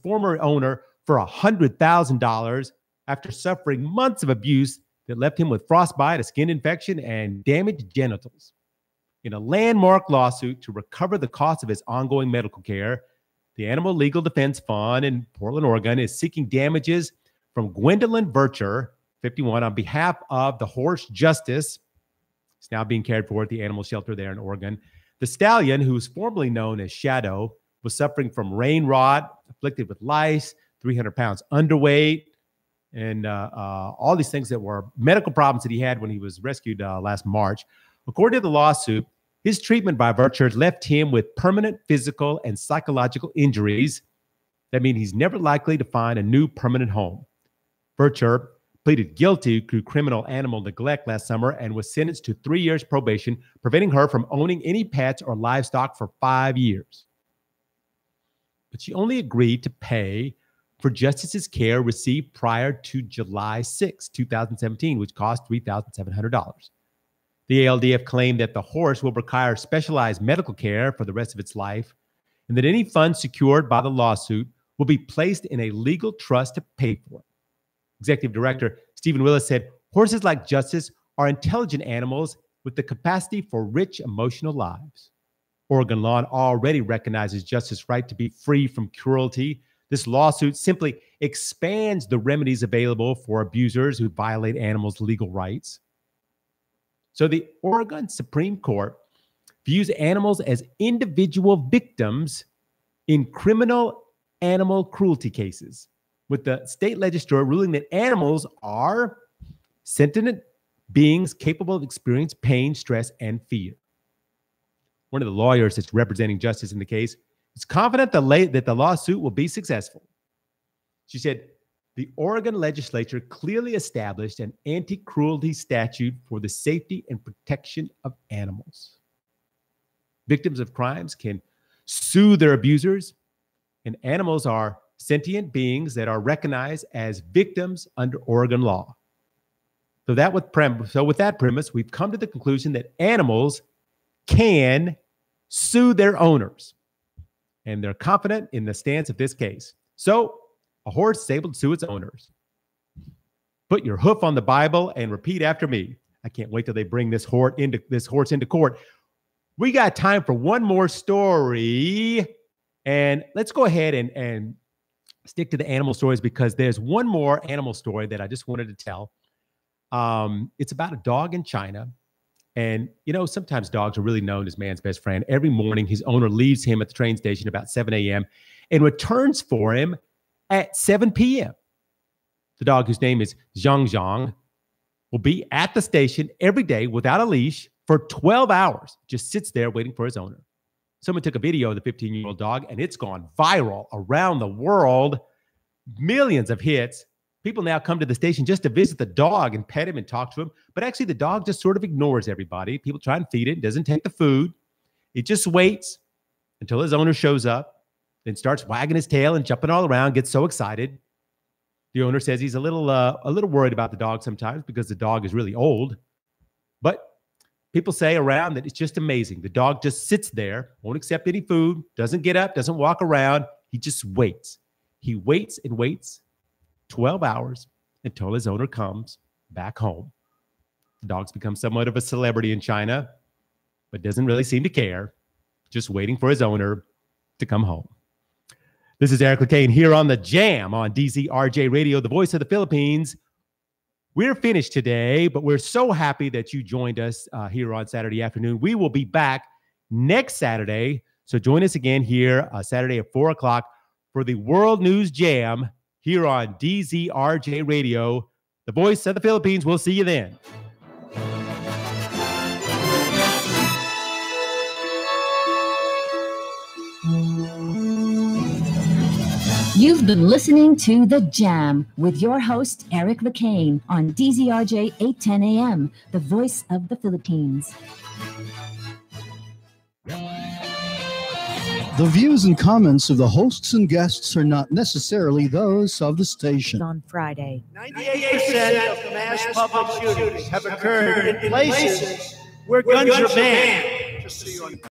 Former owner for $100,000 after suffering months of abuse that left him with frostbite, a skin infection, and damaged genitals. In a landmark lawsuit to recover the cost of his ongoing medical care, the Animal Legal Defense Fund in Portland, Oregon is seeking damages from Gwendolyn Vircher, 51, on behalf of the horse Justice. It's now being cared for at the animal shelter there in Oregon. The stallion, who was formerly known as Shadow, was suffering from rain rot, afflicted with lice, 300 pounds underweight, and all these things that were medical problems that he had when he was rescued last March. According to the lawsuit, his treatment by Vircher left him with permanent physical and psychological injuries that mean he's never likely to find a new permanent home. Vircher pleaded guilty to criminal animal neglect last summer and was sentenced to 3 years probation, preventing her from owning any pets or livestock for 5 years. But she only agreed to pay for Justice's care received prior to July 6, 2017, which cost $3,700. The ALDF claimed that the horse will require specialized medical care for the rest of its life, and that any funds secured by the lawsuit will be placed in a legal trust to pay for it. Executive Director Stephen Willis said, horses like Justice are intelligent animals with the capacity for rich emotional lives. Oregon law already recognizes Justice's right to be free from cruelty. This lawsuit simply expands the remedies available for abusers who violate animals' legal rights. So the Oregon Supreme Court views animals as individual victims in criminal animal cruelty cases, with the state legislature ruling that animals are sentient beings capable of experiencing pain, stress, and fear. One of the lawyers that's representing Justice in the case is confident that the lawsuit will be successful. She said, the Oregon legislature clearly established an anti-cruelty statute for the safety and protection of animals. Victims of crimes can sue their abusers, and animals are sentient beings that are recognized as victims under Oregon law. So with that premise, we've come to the conclusion that animals can sue their owners, and they're confident in the stance of this case. So a horse is able to sue its owners. Put your hoof on the Bible and repeat after me. I can't wait till they bring this horse into court. We got time for one more story, and let's go ahead and stick to the animal stories, because there's one more animal story that I just wanted to tell. It's about a dog in China. And, you know, sometimes dogs are really known as man's best friend. Every morning, his owner leaves him at the train station about 7 a.m. and returns for him at 7 p.m. The dog, whose name is Zhang Zhang, will be at the station every day without a leash for 12 hours, just sits there waiting for his owner. Someone took a video of the 15-year-old dog, and it's gone viral around the world. Millions of hits. People now come to the station just to visit the dog and pet him and talk to him. But actually, the dog just sort of ignores everybody. People try and feed it, doesn't take the food. It just waits until his owner shows up, then starts wagging his tail and jumping all around, gets so excited. The owner says he's a little worried about the dog sometimes because the dog is really old. But people say around that it's just amazing. The dog just sits there, won't accept any food, doesn't get up, doesn't walk around. He just waits. He waits and waits 12 hours until his owner comes back home. The dog's become somewhat of a celebrity in China, but doesn't really seem to care, just waiting for his owner to come home. This is Eric LeCain here on The Jam on DZRJ Radio, the voice of the Philippines. we're finished today, but we're so happy that you joined us here on Saturday afternoon. We will be back next Saturday. So join us again here Saturday at 4 o'clock for the World News Jam here on DZRJ Radio, the voice of the Philippines. We'll see you then. You've been listening to The Jam with your host, Eric LeCain, on DZRJ 810 AM, the voice of the Philippines. The views and comments of the hosts and guests are not necessarily those of the station. On Friday, 98% of mass public shootings have occurred in places where guns are banned. Just so you understand.